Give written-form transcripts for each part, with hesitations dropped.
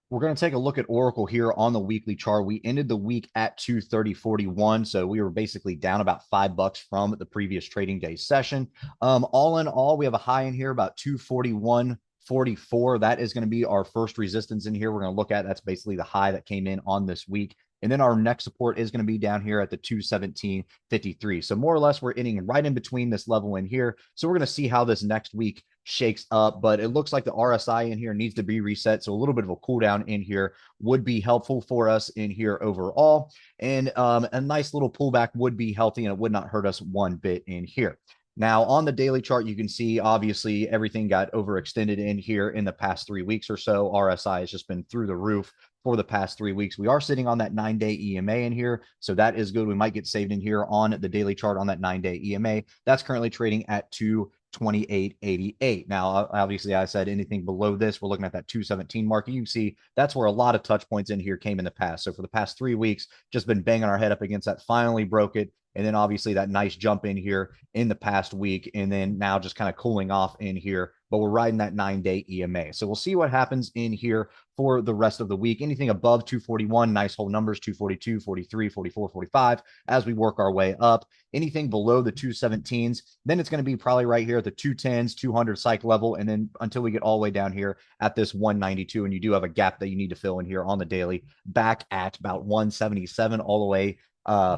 We're going to take a look at Oracle here on the weekly chart. We ended the week at 230.41, so we were basically down about $5 from the previous trading day session. All in all, we have a high in here about 241.44. That is going to be our first resistance in here. We're going to look at that's basically the high that came in on this week. And then our next support is going to be down here at the 217.53. So more or less, we're hitting right in between this level in here. So we're going to see how this next week shakes up, but it looks like the RSI in here needs to be reset. So a little bit of a cool down in here would be helpful for us in here overall. And a nice little pullback would be healthy and it would not hurt us one bit in here. Now, on the daily chart, you can see obviously everything got overextended in here in the past 3 weeks or so. RSI has just been through the roof for the past 3 weeks. We are sitting on that 9-day EMA in here, so that is good. We might get saved in here on the daily chart on that 9-day EMA. That's currently trading at 228.88. Now, obviously, I said anything below this, we're looking at that 217 mark. You can see that's where a lot of touch points in here came in the past. So for the past 3 weeks, just been banging our head up against that, finally broke it. And then obviously that nice jump in here in the past week. And then now just kind of cooling off in here, but we're riding that 9-day EMA. So we'll see what happens in here for the rest of the week. Anything above 241, nice whole numbers, 242, 43, 44, 45, as we work our way up. Anything below the 217s, then it's going to be probably right here at the 210s, 200 psych level. And then until we get all the way down here at this 192, and you do have a gap that you need to fill in here on the daily, back at about 177 all the way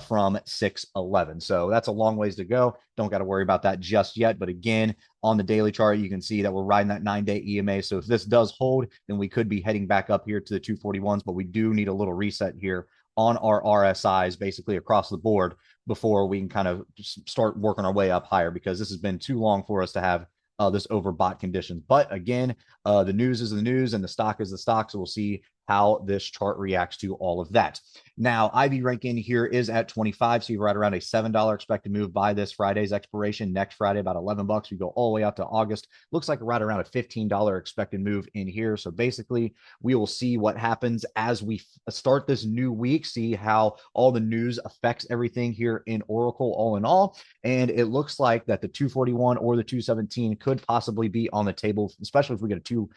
from 611. So that's a long ways to go. Don't got to worry about that just yet. But again, on the daily chart, you can see that we're riding that 9-day EMA. So if this does hold, then we could be heading back up here to the 241s, but we do need a little reset here on our RSIs basically across the board before we can kind of start working our way up higher, because this has been too long for us to have this overbought conditions. But again, the news is the news and the stock is the stock. So we'll see how this chart reacts to all of that. Now, IB rank in here is at 25. So you're right around a $7 expected move by this Friday's expiration. Next Friday, about $11. We go all the way out to August. Looks like right around a $15 expected move in here. So basically, we will see what happens as we start this new week, see how all the news affects everything here in Oracle all in all. And it looks like that the 241 or the 217 could possibly be on the table, especially if we get a two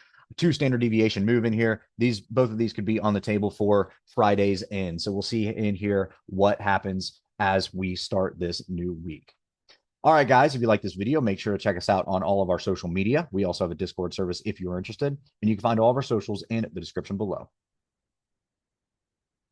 standard deviation move in here. Both of these could be on the table for Friday's end. So we'll see in here what happens as we start this new week. All right, guys, if you like this video, make sure to check us out on all of our social media. We also have a Discord service if you're interested, and you can find all of our socials in the description below.